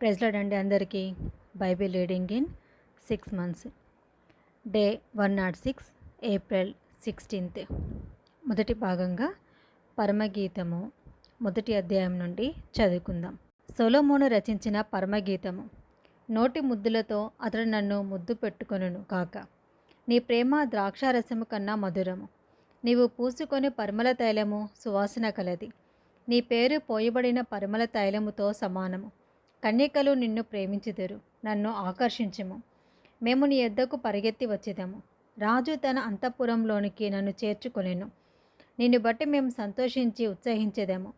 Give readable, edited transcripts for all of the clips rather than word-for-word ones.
Praise lord అండి అందరికీ. Bible reading in 6 months. Day 106 April 16th. మొదటి భాగంగా పరమగీతము మొదటి అధ్యాయం నుండి చదువుకుందాం. సొలొమోను రచించిన పరమగీతము. నోటి ముద్దులతో అతడు నన్ను ముద్దు పెట్టుకొనును కాక. నీ ప్రేమ ద్రాక్షారసము కన్నా మధురము. నీవు పూసుకొని పరిమళ తైలము సువాసన కలది. నీ పేరు పోయబడిన పరిమళ తైలముతో సమానము. కన్యకలు నిన్ను ప్రేమించుదురు, నన్ను ఆకర్షించుము. మేము నీ యొద్దకు పరిగెత్తి వచ్చేదము. రాజు తన అంతఃపురంలోనికి నన్ను చేర్చుకొనెను. నిన్ను బట్టి మేము సంతోషించి ఉత్సహించేదము.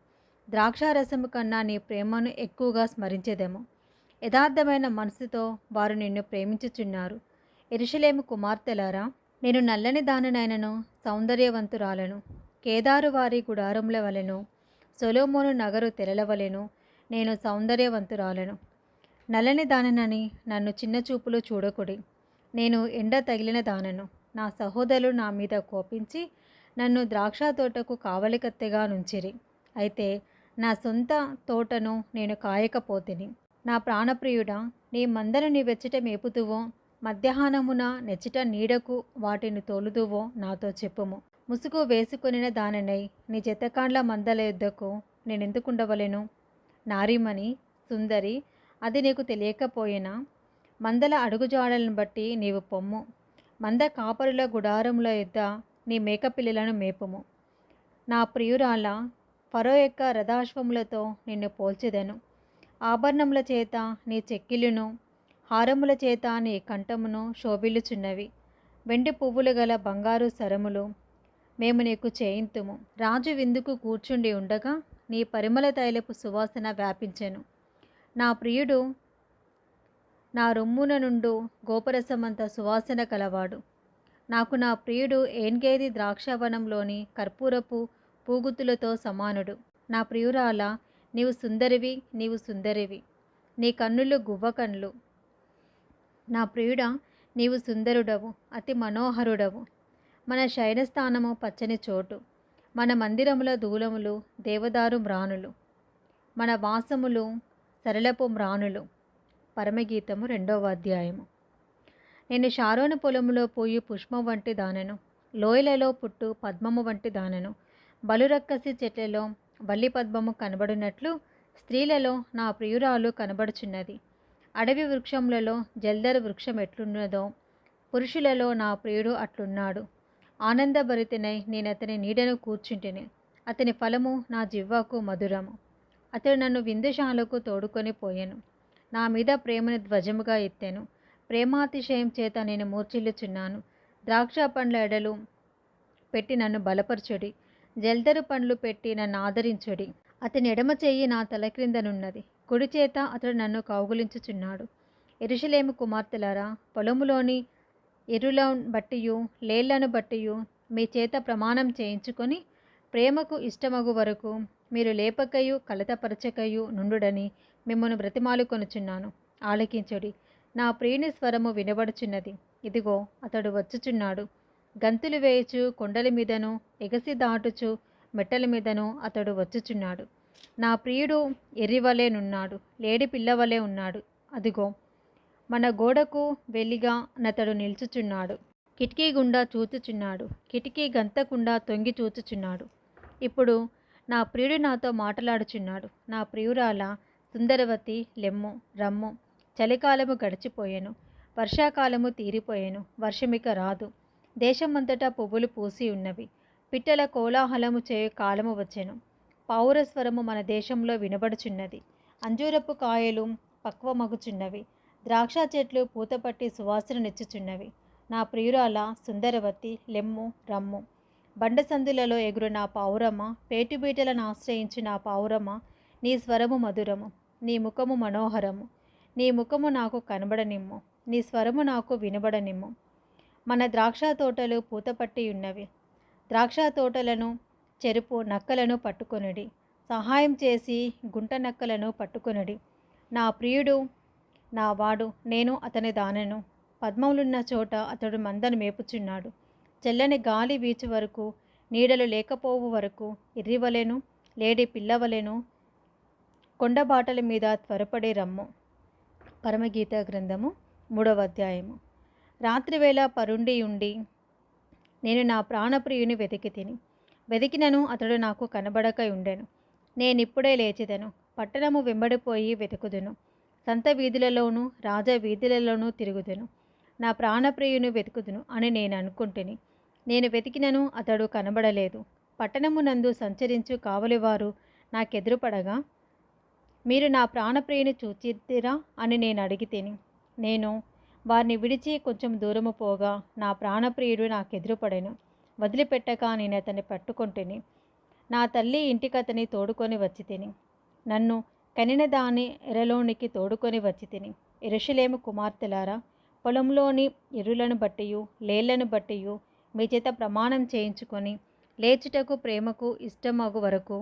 ద్రాక్షారసము కన్నా నీ ప్రేమను ఎక్కువగా స్మరించేదము. యథార్థమైన మనసుతో వారు నిన్ను ప్రేమించుచున్నారు. యెరూషలేము కుమార్తెలారా, నేను నల్లని దానినైనను సౌందర్యవంతురాలను. కేదారు వారి గుడారముల వలెను, సొలొమోను నగరు తెరల వలెను నేను సౌందర్యవంతురాలను. నల్లని దాననని నన్ను చిన్న చూపులు చూడకుడి. నేను ఎండ తగిలిన దానను. నా సహోదరులు నా మీద కోపించి నన్ను ద్రాక్ష తోటకు కావలికత్తెగా నుంచిరి. అయితే నా సొంత తోటను నేను కాయకపోతిని. నా ప్రాణప్రియుడా, నీ మందను నీ వెచ్చట మేపుతువో, మధ్యాహ్నమున నెచ్చట నీడకు వాటిని తోలుదువో నాతో చెప్పుము. ముసుగు వేసుకొనిన దాననై నీ జతకాండ్ల మందల యొద్దకు నేనెందుకుండవలెను? నారీమణి, సుందరి, అది నీకు తెలియకపోయినా మందల అడుగుజాడలను బట్టి నీవు పొమ్ము. మంద కాపరుల గుడారముల యొద్ద నీ మేకపిల్లలను మేపుము. నా ప్రియురాల, ఫరో యొక్క రథాశ్వములతో నిన్ను పోల్చెదను. ఆభరణముల చేత నీ చెక్కిలును, హారముల చేత నీ కంఠమును శోభిల్లుచున్నవి. వెండి పువ్వులు గల బంగారు సరములు మేము నీకు చేయింతుము. రాజు విందుకు కూర్చుండి ఉండగా నీ పరిమళ తైలపు సువాసన వ్యాపించెను. నా ప్రియుడు నా రొమ్మున నుండు గోపరసమంత సువాసన కలవాడు. నాకు నా ప్రియుడు ఏన్గేది ద్రాక్షవనంలోని కర్పూరపు పూగుతులతో సమానుడు. నా ప్రియురాల, నీవు సుందరివి, నీవు సుందరివి. నీ కన్నులు గువ్వ కన్నులు. నా ప్రియుడా, నీవు సుందరుడవు, అతి మనోహరుడవు. మన శయనస్థానము పచ్చని చోటు, మన మందిరముల దూలములు దేవదారు మ్రానులు, మన వాసములు సరళపు మ్రానులు. పరమగీతము 2వ అధ్యాయము. నేను షారోను పొలములో పోయి పుష్పం వంటి దానను, లోయలలో పుట్టు పద్మము వంటి దానను. బలురక్కసి చెట్లలో బల్లి పద్మము కనబడినట్లు స్త్రీలలో నా ప్రియురాలు కనబడుచున్నది. అడవి వృక్షములలో జల్దరు వృక్షం ఎట్లున్నదో పురుషులలో నా ప్రియుడు అట్లున్నాడు. ఆనందభరితనై నేను అతని నీడను కూర్చుంటిని. అతని ఫలము నా జివ్వాకు మధురము. అతడు నన్ను విందుశాలకు తోడుకొని పోయెను. నా మీద ప్రేమను ధ్వజముగా ఎత్తెను. ప్రేమాతిశయం చేత నేను మూర్ఛిల్లుచున్నాను. ద్రాక్ష పండ్ల ఎడలు పెట్టి నన్ను బలపరచుడి. జల్దరు పండ్లు పెట్టి నన్ను ఆదరించుడి. అతని ఎడమ చెయ్యి నా తల క్రిందనున్నది, కుడి చేత అతడు నన్ను కౌగులించుచున్నాడు. యెరూషలేము కుమార్తెలారా, పొలములోని ఎరులను బట్టియు లేళ్లను బట్టియు మీ చేత ప్రమాణం చేయించుకొని ప్రేమకు ఇష్టమగు వరకు మీరు లేపకయు కలతపరచకయు నుండుడని మిమ్మల్ని బ్రతిమాలుకొనుచున్నాను. ఆలకించుడి. నా ప్రియుని స్వరము వినబడుచున్నది. ఇదిగో అతడు వచ్చుచున్నాడు. గంతులు వేయుచు కొండల మీదను ఎగసి దాటుచు మెట్టల మీదను అతడు వచ్చుచున్నాడు. నా ప్రియుడు ఎర్రివలెనున్నాడు, లేడి పిల్లవలే ఉన్నాడు. అదిగో మన గోడకు వెలిగా నతడు నిల్చుచున్నాడు. కిటికీ గుండా చూచుచున్నాడు. కిటికీ గంతకుండా తొంగి చూచుచున్నాడు. ఇప్పుడు నా ప్రియుడు నాతో మాట్లాడుచున్నాడు. నా ప్రియురాల, సుందరవతి, లెమ్ము, రమ్ము. చలికాలము గడిచిపోయెను, వర్షాకాలము తీరిపోయెను, వర్షమిక రాదు. దేశమంతటా పువ్వులు పూసి ఉన్నవి. పిట్టల కోలాహలము చేయు కాలము వచ్చెను. పావురస్వరము మన దేశంలో వినబడుచున్నది. అంజూరపు కాయలు పక్వమగుచున్నవి. ద్రాక్ష చెట్లు పూతపట్టి సువాసననిచ్చుచున్నవి. నా ప్రియురాల, సుందరవతి, లెమ్ము, రమ్ము. బండసందులలో ఎగురు నా పావురమ్మ, పేటుబీటలను ఆశ్రయించు నా పావురమ్మ. నీ స్వరము మధురము, నీ ముఖము మనోహరము. నీ ముఖము నాకు కనబడనిమ్ము, నీ స్వరము నాకు వినబడనిమ్ము. మన ద్రాక్ష తోటలు పూతపట్టి ఉన్నవి. ద్రాక్ష తోటలను చెరుపు నక్కలను పట్టుకొనుడి. సహాయం చేసి గుంట నక్కలను పట్టుకొనుడి. నా ప్రియుడు నా వాడు, నేను అతని దానను. పద్మములున్న చోట అతడు మందను మేపుచున్నాడు. చల్లని గాలి వీచు వరకు, నీడలు లేకపోవు వరకు ఎర్రివలెను లేడి పిల్లవలెను కొండబాటల మీద త్వరపడి రమ్ము. పరమగీత గ్రంథము 3వ అధ్యాయము. రాత్రివేళ పరుండి ఉండి నేను నా ప్రాణప్రియుని వెతికినను అతడు నాకు కనబడక ఉండెను. నేనిప్పుడే లేచెదను, పట్టణము వెంబడిపోయి వెతుకుదును, సంత వీధులలోనూ రాజ వీధులలోనూ తిరుగుదును, నా ప్రాణప్రియుని వెతుకుదును అని నేను అనుకుంటుని. నేను వెతికినను అతడు కనబడలేదు. పట్టణమునందు సంచరించు కావలివారు నాకెదురుపడగా, మీరు నా ప్రాణప్రియుని చూచిద్దిరా అని నేను అడిగితిని. నేను వారిని విడిచి కొంచెం దూరము పోగా నా ప్రాణప్రియుడు నాకెదురుపడెను. వదిలిపెట్టక నేను అతన్ని పట్టుకొంటిని. నా తల్లి ఇంటికతని తోడుకొని వచ్చి తిని, నన్ను కనిన దాని ఎరలోనికి తోడుకొని వచ్చి తిని. యెరూషలేము కుమార్తెలారా, పొలంలోని ఎరులను బట్టియు లేళ్లను బట్టియు మీ చేత ప్రమాణం చేయించుకొని లేచుటకు ప్రేమకు ఇష్టమగు వరకు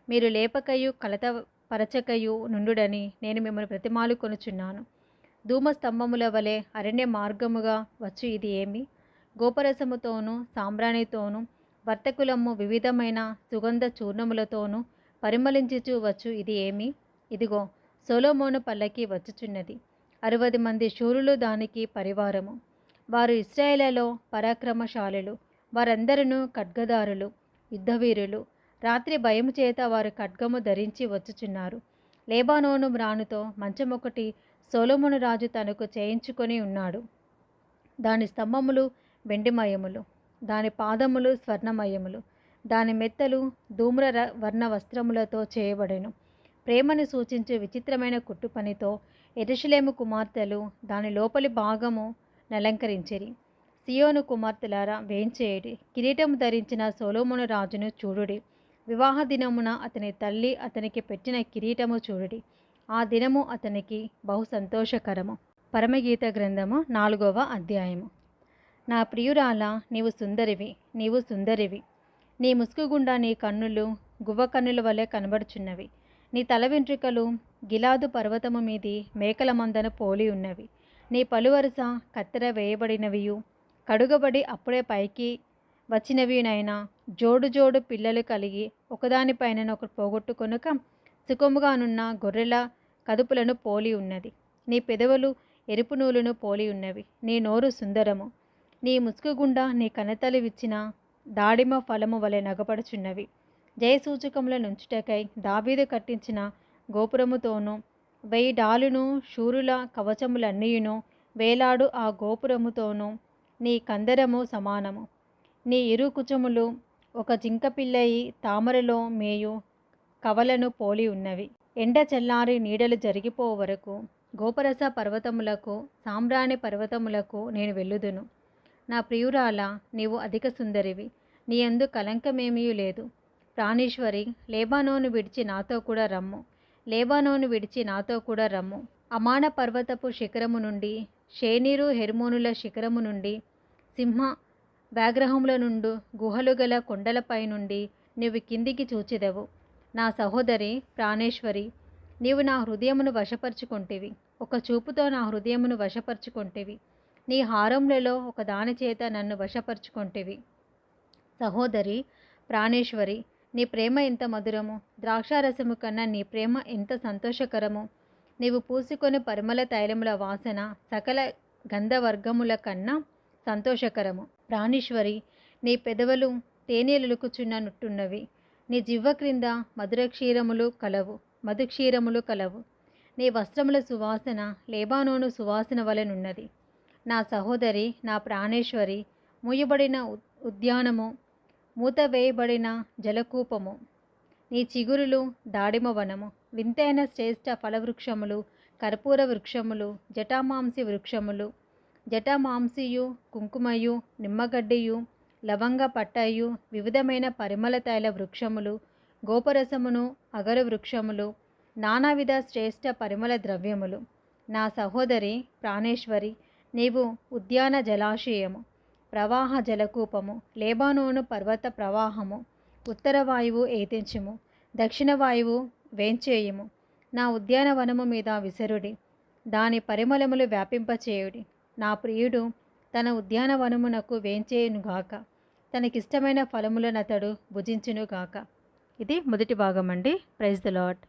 మీరు లేపకయు కలత పరచకయు నుండుడని నేను మిమ్మల్ని ప్రతిమాలు కొనుచున్నాను. ధూమస్తంభముల వలె అరణ్య మార్గముగా వచ్చు ఇది ఏమి? గోపరసముతోనూ సాంబ్రాణితోనూ వర్తకులము వివిధమైన సుగంధ చూర్ణములతోనూ పరిమళించుచూ వచ్చు ఇది ఏమి? ఇదిగో, సొలొమోను పల్లకి వచ్చుచున్నది. 60 మంది శూరులు దానికి పరివారము. వారు ఇశ్రాయేలులో పరాక్రమశాలులు. వారందరూ ఖడ్గదారులు, యుద్ధవీరులు. రాత్రి భయము చేత వారు ఖడ్గము ధరించి వచ్చుచున్నారు. లేబానోను మ్రానుతో మంచమొకటి సొలొమోను రాజు తనకు చేయించుకొని ఉన్నాడు. దాని స్తంభములు వెండిమయములు, దాని పాదములు స్వర్ణమయములు, దాని మెత్తలు ధూమ్ర వర్ణ వస్త్రములతో చేయబడెను. ప్రేమను సూచించు విచిత్రమైన కుట్టుపనితో యెరూషలేము కుమార్తెలు దాని లోపలి భాగము నలంకరించిరి. సియోను కుమార్తెలారా, వేంచేయుడి, కిరీటము ధరించిన సొలొమోను రాజును చూడుడి. వివాహ దినమున అతని తల్లి అతనికి పెట్టిన కిరీటము చూడుడి. ఆ దినము అతనికి బహు సంతోషకరము. పరమగీత గ్రంథము 4వ అధ్యాయము. నా ప్రియురాలా, నీవు సుందరివి, నీవు సుందరివి. నీ ముసుగుగుండా నీ కన్నులు గువ్వ కన్నుల వలె కనబడుచున్నవి. నీ తల వెంట్రుకలు గిలాదు పర్వతము మీది మేకల మందను పోలి ఉన్నవి. నీ పలువరుస కత్తెర వేయబడినవియు కడుగబడి అప్పుడే పైకి వచ్చినవినైనా జోడు జోడు పిల్లలు కలిగి ఒకదానిపైన ఒకటి పోగొట్టుకొనుక సుఖముగానున్న గొర్రెల కదుపులను పోలి ఉన్నది. నీ పెదవులు ఎరుపు నూలును పోలి ఉన్నవి. నీ నోరు సుందరము. నీ ముసుగుగుండా నీ కనతలు విచ్చిన దాడిమ ఫలము వలె నగపడుచున్నవి. జయసూచకముల నుంచుటకై దావీదు కట్టించిన గోపురముతోనూ 1000 డాలును శూరుల కవచములన్నీయును వేలాడు ఆ గోపురముతోనూ నీ కందరము సమానము. నీ ఇరు కుచములు ఒక జింకపిల్లయి తామరలో మేయు కవలను పోలి ఉన్నవి. ఎండ చల్లారి నీడలు జరిగిపో వరకు గోపరస పర్వతములకు సాంబ్రాణి పర్వతములకు నేను వెళ్ళుదును. నా ప్రియురాలా, నీవు అధిక సుందరివి, నీ యందు కలంకమేమీ లేదు. ప్రాణేశ్వరి, లేబానోను విడిచి నాతో కూడా రమ్ము, లేబానోను విడిచి నాతో కూడా రమ్ము. అమాన పర్వతపు శిఖరము నుండి, షేనీరు హెర్మోనుల శిఖరము నుండి, సింహ వ్యాఘ్రహముల నుండి, గుహలు గల కొండలపై నుండి నీవు కిందికి చూచెదవు. నా సహోదరి ప్రాణేశ్వరి, నీవు నా హృదయమును వశపరుచుకొంటివి, ఒక చూపుతో నా హృదయమును వశపరుచుకొంటివి. నీ హారములలో ఒక దాని చేత నన్ను వశపరుచుకొంటివి. సహోదరి ప్రాణేశ్వరి, నీ ప్రేమ ఎంత మధురము! ద్రాక్షారసము కన్నా నీ ప్రేమ ఎంత సంతోషకరము! నీవు పూసుకొని పరిమళ తైలముల వాసన సకల గంధవర్గముల కన్నా సంతోషకరము. ప్రాణేశ్వరి, నీ పెదవులు తేనెలులుకుచున్నట్టున్నవి. నీ జివ్వ క్రింద మధుక్షీరములు కలవు. నీ వస్త్రముల సువాసన లేబానోను సువాసన వలెనున్నది. నా సహోదరి, నా ప్రాణేశ్వరి, మూయబడిన ఉద్యానము, మూతవేయబడిన జలకూపము, నీ చిగురులు దాడిమ వనము, వింతైన శ్రేష్ఠ ఫలవృక్షములు, కర్పూర వృక్షములు, జటామాంసి వృక్షములు, జటామాంసియు కుంకుమయు నిమ్మగడ్డియు లవంగ పట్టయు వివిధమైన పరిమళ తైల వృక్షములు, గోపరసమును అగరు వృక్షములు, నానావిధ శ్రేష్ఠ పరిమళ ద్రవ్యములు. నా సహోదరి ప్రాణేశ్వరి, నీవు ఉద్యాన జలాశయము, ప్రవాహ జలకూపము, లేబానోను పర్వత ప్రవాహము. ఉత్తర వాయువు ఏతించుము, దక్షిణ వాయువు వేంచేయుము. నా ఉద్యానవనము మీద విసరుడి, దాని పరిమళములు వ్యాపింపచేయుడి. నా ప్రియుడు తన ఉద్యానవనమునకు వేంచేయునుగాక, తనకిష్టమైన ఫలములనతడు భుజించునుగాక. ఇది మొదటి భాగం అండి. Praise the lord.